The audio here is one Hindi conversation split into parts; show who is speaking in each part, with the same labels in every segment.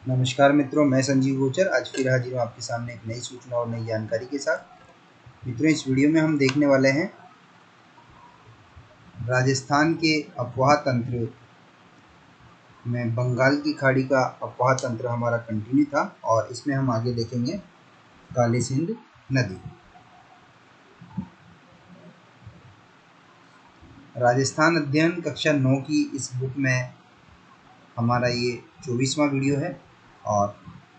Speaker 1: नमस्कार मित्रों, मैं संजीव गोचर आज फिर हाजिर हूँ आपके सामने एक नई सूचना और नई जानकारी के साथ। मित्रों, इस वीडियो में हम देखने वाले हैं राजस्थान के अफवाह तंत्र में बंगाल की खाड़ी का अफवाह तंत्र हमारा कंटिन्यू था और इसमें हम आगे देखेंगे काली सिंध नदी। राजस्थान अध्ययन कक्षा 9 की इस बुक में हमारा ये 24वां वीडियो है और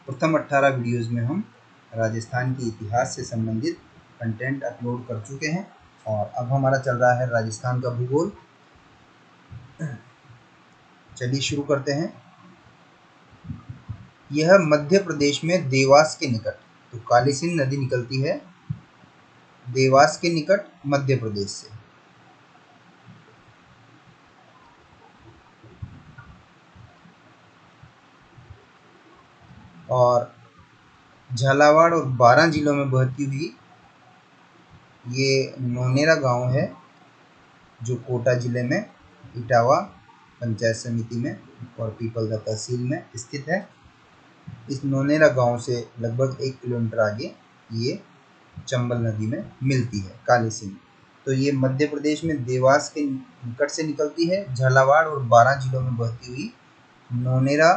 Speaker 1: प्रथम 18 वीडियोज़ में हम राजस्थान के इतिहास से संबंधित कंटेंट अपलोड कर चुके हैं और अब हमारा चल रहा है राजस्थान का भूगोल। चलिए शुरू करते हैं। यह मध्य प्रदेश में देवास के निकट, तो काली सिंध नदी निकलती है देवास के निकट मध्य प्रदेश से। और झालावाड़ और 12 जिलों में बहती हुई ये नोनेरा गांव है जो कोटा जिले में इटावा पंचायत समिति में और पीपलदा तहसील में स्थित है। इस नोनेरा गांव से लगभग 1 किलोमीटर आगे ये चंबल नदी में मिलती है काली सिंध। तो ये मध्य प्रदेश में देवास के निकट से निकलती है, झालावाड़ और 12 जिलों में बहती हुई नोनेरा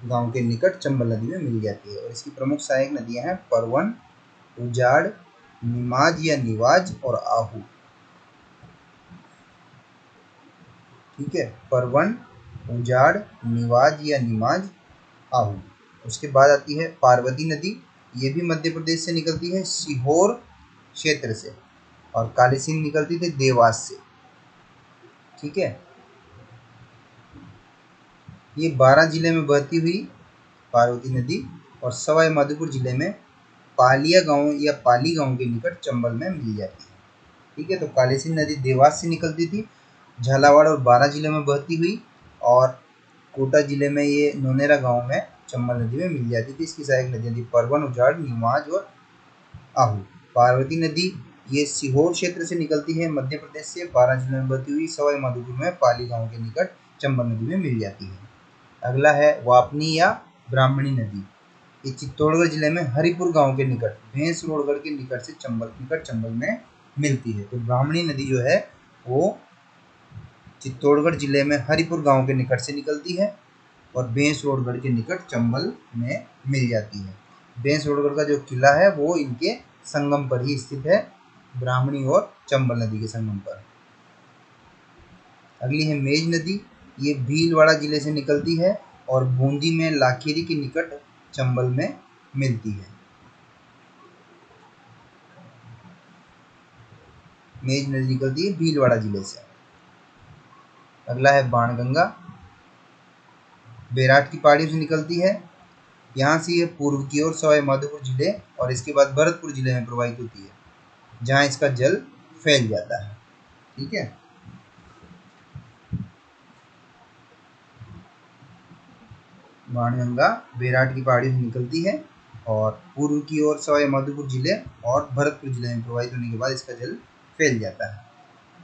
Speaker 1: गांव के निकट चंबल नदी में मिल जाती है। और इसकी प्रमुख सहायक नदियां हैं परवन, उजाड़, निमाज या निवाज और आहू। ठीक है, परवन, उजाड़, निवाज या निमाज, आहू। उसके बाद आती है पार्वती नदी, ये भी मध्य प्रदेश से निकलती है सीहोर क्षेत्र से, और काली सिंध निकलती थी देवास से। ठीक है, ये 12 जिले में बहती हुई पार्वती नदी और सवाई माधोपुर जिले में पालिया गांव या पाली गांव के निकट चंबल में मिल जाती है। ठीक है, तो काली सिंध नदी देवास से निकलती थी, झालावाड़ और 12 जिले में बहती हुई, और कोटा जिले में ये नोनेरा गांव में चंबल नदी में मिल जाती थी। इसकी सहायक नदियां थी परवन, उजाड़, निमाज और आहू। पार्वती नदी ये सीहोर क्षेत्र से निकलती है मध्य प्रदेश से, 12 जिलों में बहती हुई सवाई माधोपुर में पाली गांव के निकट चंबल नदी में मिल जाती है। अगला है वापनी या ब्राह्मणी नदी, ये चित्तौड़गढ़ जिले में हरिपुर गांव के निकट भैंस रोडगढ़ के निकट से चंबल में मिलती है। तो ब्राह्मणी नदी जो है वो चित्तौड़गढ़ जिले में हरिपुर गांव के निकट से निकलती है और बेंस रोडगढ़ के निकट चंबल में मिल जाती है। बेंस रोडगढ़ का जो किला है वो इनके संगम पर ही स्थित है, ब्राह्मणी और चंबल नदी के संगम पर। अगली है मेज नदी, ये भीलवाड़ा जिले से निकलती है और बूंदी में लाखेरी के निकट चंबल में मिलती है। मेज नदी निकलती है भीलवाड़ा जिले से। अगला है बाणगंगा, बैराट की पहाड़ियों से निकलती है। यहाँ से ये पूर्व की ओर सवाई माधोपुर जिले और इसके बाद भरतपुर जिले में प्रवाहित होती है, जहाँ इसका जल फैल जाता है। ठीक है, बाणगंगा बैराट की पहाड़ियों से निकलती है और पूर्व की ओर सवाई माधोपुर जिले और भरतपुर जिले में प्रवाहित होने के बाद इसका जल फैल जाता है।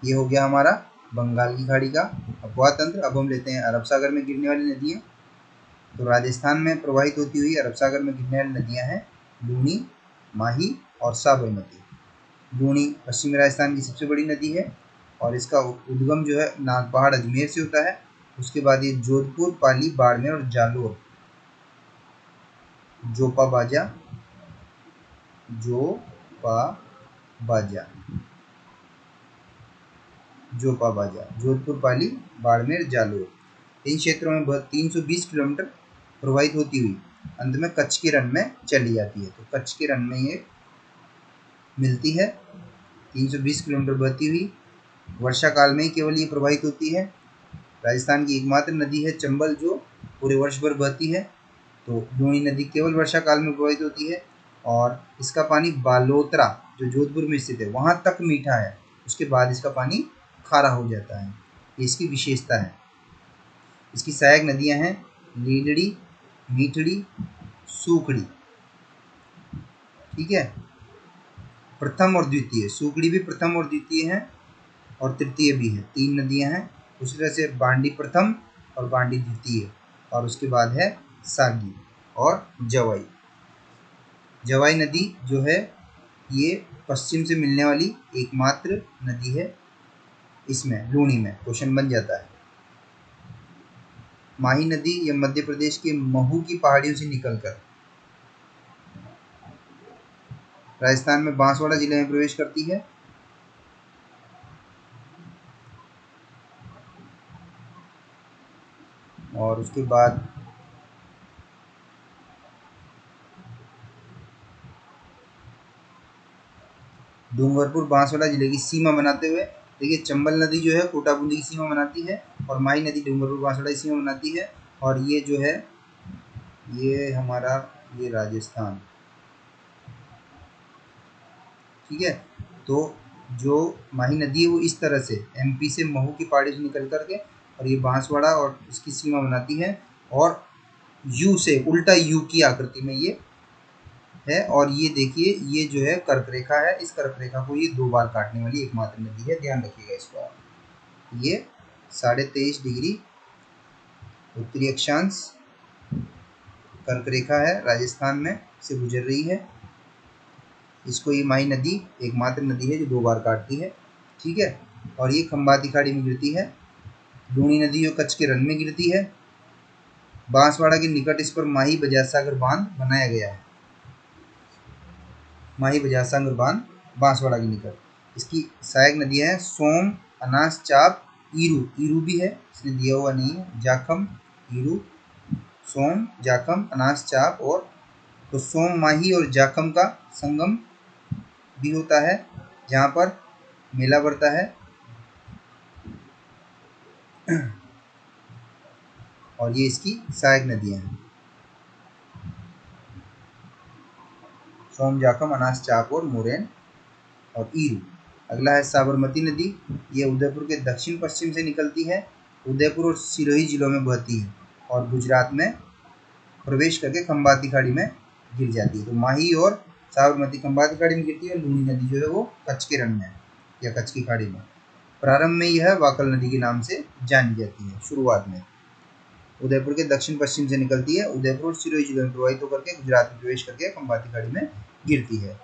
Speaker 1: ये हो गया हमारा बंगाल की खाड़ी का अफवाह तंत्र। अब हम लेते हैं अरब सागर में गिरने वाली नदियाँ। तो राजस्थान में प्रवाहित होती हुई अरब सागर में गिरने वाली नदियाँ हैं लूनी, माही और साबरमती। लूनी पश्चिमी राजस्थान की सबसे बड़ी नदी है और इसका उद्गम जो है नागपहाड़ अजमेर से होता है। उसके बाद ये जोधपुर, पाली, बाड़मेर और जालोर, जोपाबाजा जोधपुर, पाली, बाड़मेर, जालोर, इन क्षेत्रों में 320 किलोमीटर प्रवाहित होती हुई अंत में कच्छ के रण में चली जाती है। तो कच्छ के रण में ये मिलती है, 320 किलोमीटर बहती हुई वर्षा काल में ही केवल ये प्रवाहित होती है। राजस्थान की एकमात्र नदी है चंबल जो पूरे वर्ष भर बहती है। तो लूनी नदी केवल वर्षा काल में प्रवाहित होती है और इसका पानी बालोतरा जो जोधपुर में स्थित है वहाँ तक मीठा है, उसके बाद इसका पानी खारा हो जाता है। ये इसकी विशेषता है। इसकी सहायक नदियाँ हैं लीलड़ी, मीठड़ी, सूखड़ी। ठीक है, प्रथम और द्वितीय, सूखड़ी भी प्रथम और द्वितीय है और तृतीय भी है, 3 नदियाँ हैं। उसी तरह से बांडी प्रथम और बांडी द्वितीय, और उसके बाद है सागी और जवाई। जवाई नदी जो है ये पश्चिम से मिलने वाली एकमात्र नदी है इसमें लूनी में, क्वेश्चन बन जाता है। माही नदी यह मध्य प्रदेश के महू की पहाड़ियों से निकलकर राजस्थान में बांसवाड़ा जिले में प्रवेश करती है। और उसके बाद डूंगरपुर बांसवाड़ा जिले की सीमा बनाते हुए, देखिए चंबल नदी जो है कोटा बूंदी की सीमा बनाती है और माही नदी डूंगरपुर बांसवाड़ा की सीमा बनाती है। और ये जो है ये हमारा ये राजस्थान, ठीक है। तो जो माही नदी है वो इस तरह से एमपी से महू की पहाड़ी से निकल करके और ये बांसवाड़ा और इसकी सीमा बनाती है और यू से उल्टा यू की आकृति में ये है। और ये देखिए ये जो है कर्क रेखा है, इस कर्क रेखा को ये 2 बार काटने वाली एकमात्र नदी है, ध्यान रखिएगा इसको आप। ये 23.5 डिग्री उत्तरी अक्षांश कर्क रेखा है, राजस्थान में से गुजर रही है। इसको ये माही नदी एकमात्र नदी है जो 2 बार काटती है, ठीक है। और ये खंबाती खाड़ी में गिरती है। लूनी नदी जो कच्छ के रण में गिरती है। बांसवाड़ा के निकट इस पर माही बजाज सागर बांध बनाया गया है। माही बजाज सागर बांध बांसवाड़ा के निकट। इसकी सहायक नदियां हैं सोम, अनास, चाप, ईरू, ईरू भी है इसने दिया हुआ नहीं है, जाखम, ईरू, सोम, जाखम, अनास, चाप। और तो सोम, माही और जाखम का संगम भी होता है जहाँ पर मेला बढ़ता है। और ये इसकी सहायक नदियां हैं सोम, जाखम, अनास, चाप और मोरेन और ईरू। अगला है साबरमती नदी, ये उदयपुर के दक्षिण पश्चिम से निकलती है, उदयपुर और सिरोही जिलों में बहती है और गुजरात में प्रवेश करके खंबाती खाड़ी में गिर जाती है। तो माही और साबरमती खंबाती खाड़ी में गिरती है, लूनी नदी जो है वो कच्छ के रण में या कच्छ की खाड़ी में। प्रारंभ में यह वाकल नदी के नाम से जानी जाती है। शुरुआत में उदयपुर के दक्षिण पश्चिम से निकलती है, उदयपुर और सिरोही जिलों में प्रवाहित होकर के गुजरात में प्रवेश करके खंबाती खाड़ी में गिरती है।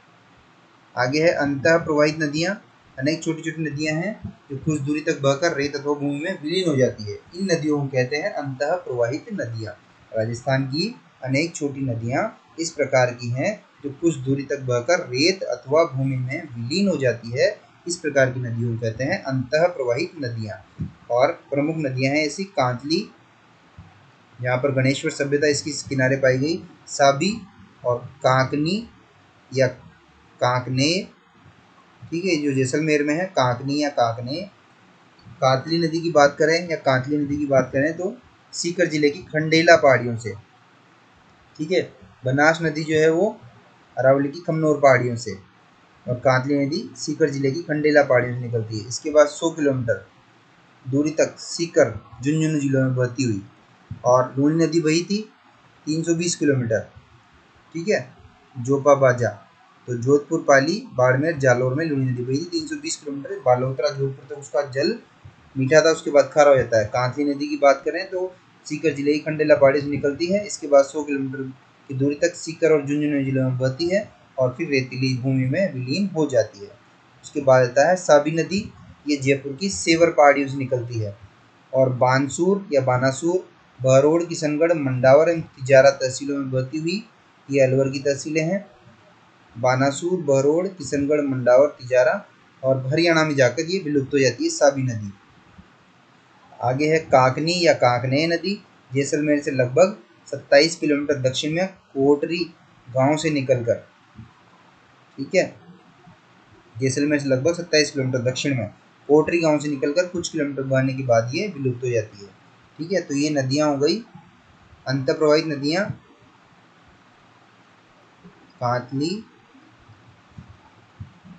Speaker 1: आगे है अंतः प्रवाहित नदियां। अनेक छोटी छोटी नदियां हैं जो कुछ दूरी तक बहकर रेत अथवा भूमि में विलीन हो जाती है, इन नदियों को कहते हैं अंतः प्रवाहित नदियां। राजस्थान की अनेक छोटी नदियां इस प्रकार की हैं जो कुछ दूरी तक बहकर रेत अथवा भूमि में विलीन हो जाती है, इस प्रकार की नदियों को कहते हैं अंतः प्रवाहित नदियां। और प्रमुख नदियां हैं ऐसी कांतली, जहाँ पर गणेश्वर सभ्यता इसकी किनारे पाई गई, साबी और कांकनी या कांकने, ठीक है, जो जैसलमेर में है, कांकनी या कांकने। कातली नदी की बात करें या कांतली नदी की बात करें तो सीकर जिले की खंडेला पहाड़ियों से, ठीक है। बनास नदी जो है वो अरावली की खमनोर पहाड़ियों से और कातली नदी सीकर जिले की खंडेला पहाड़ियों से निकलती है। इसके बाद 100 किलोमीटर दूरी तक सीकर झुंझुनू जिलों में बहती हुई। और लूनी नदी बही थी 320 किलोमीटर, ठीक है, जोपा बाजा। तो जोधपुर, पाली, बाड़मेर, जालौर में लूनी नदी बही थी 320 किलोमीटर। बालोतरा, जोधपुर तक उसका जल मीठा था, उसके बाद खारा हो जाता है। कांतली नदी की बात करें तो सीकर जिले की खंडेला पहाड़ी से निकलती है, इसके बाद 100 किलोमीटर की दूरी तक सीकर और झुंझुनू जिलों में बहती है और फिर रेतीली भूमि में विलीन हो जाती है। उसके बाद आता है साबी नदी, ये जयपुर की सेवर पहाड़ियों से निकलती है और बानसूर या बानासूर, बहरोड़, किशनगढ़, मंडावर एवं तिजारा तहसीलों में बहती हुई, ये अलवर की तहसीलें हैं। बानासूर, बहरोड़, किशनगढ़, मंडावर, तिजारा और हरियाणा में जाकर ये विलुप्त हो जाती है साबी नदी। आगे है काकनी या काकने नदी, जैसलमेर से लगभग 27 किलोमीटर दक्षिण में कोटरी गांव से निकलकर, ठीक है, जैसलमेर से लगभग 27 किलोमीटर दक्षिण में कोटरी गांव से निकलकर कुछ किलोमीटर बहने के बाद ये विलुप्त हो जाती है, ठीक है। तो ये नदियां हो गई अंतःप्रवाहित नदियां, कातली,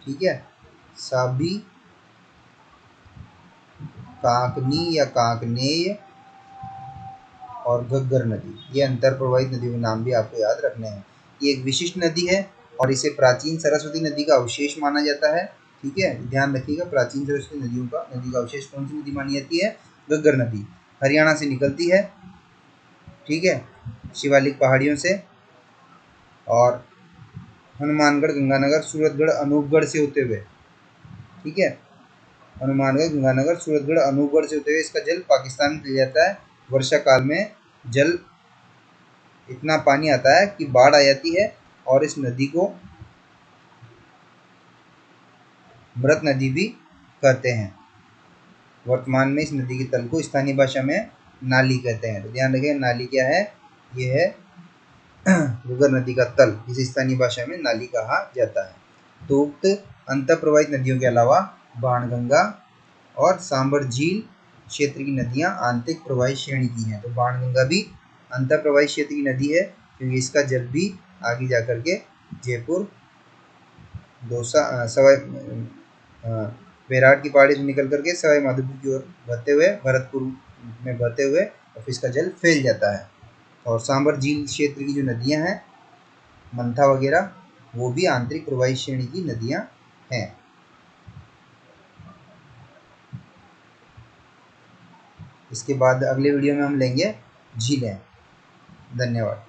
Speaker 1: ठीक है, साबी, काकनी या काकनेय और घग्गर नदी, ये अंतर्प्रवाहित नदियों के नाम भी आपको याद रखने हैं। ये एक विशिष्ट नदी है और इसे प्राचीन सरस्वती नदी का अवशेष माना जाता है, ठीक है, ध्यान रखिएगा। प्राचीन सरस्वती नदियों का अवशेष कौन सी नदी मानी जाती है? घग्गर नदी, हरियाणा से निकलती है ठीक है, शिवालिक पहाड़ियों से, और हनुमानगढ़, गंगानगर, सूरतगढ़, अनूपगढ़ से होते हुए, ठीक है, हनुमानगढ़, गंगानगर, सूरतगढ़, अनूपगढ़ से होते हुए इसका जल पाकिस्तान में चले जाता है। वर्षा काल में जल इतना पानी आता है कि बाढ़ आ जाती है, और इस नदी को मृत नदी भी कहते हैं। वर्तमान में इस नदी के तल को स्थानीय भाषा में नाली कहते हैं। तो ध्यान रखें, नाली क्या है, ये है घूघर नदी का तल, जिसे स्थानीय भाषा में नाली कहा जाता है। तो उक्त अंतःप्रवाहित नदियों के अलावा बाणगंगा और सांबर झील क्षेत्र की नदियां आंतरिक प्रवाही श्रेणी की हैं। तो बाणगंगा भी अंतःप्रवाही क्षेत्र की नदी है, क्योंकि इसका जल भी आगे जाकर के जयपुर, दौसा, सवाई बेराट की पहाड़ी से निकल करके सवाई माधोपुर की ओर बहते हुए, भरतपुर में बहते हुए, और फिर इसका जल फैल जाता है। और सांबर झील क्षेत्र की जो नदियां हैं, मंथा वगैरह, वो भी आंतरिक प्रवाही श्रेणी की नदियां हैं। इसके बाद अगले वीडियो में हम लेंगे झीलें। धन्यवाद।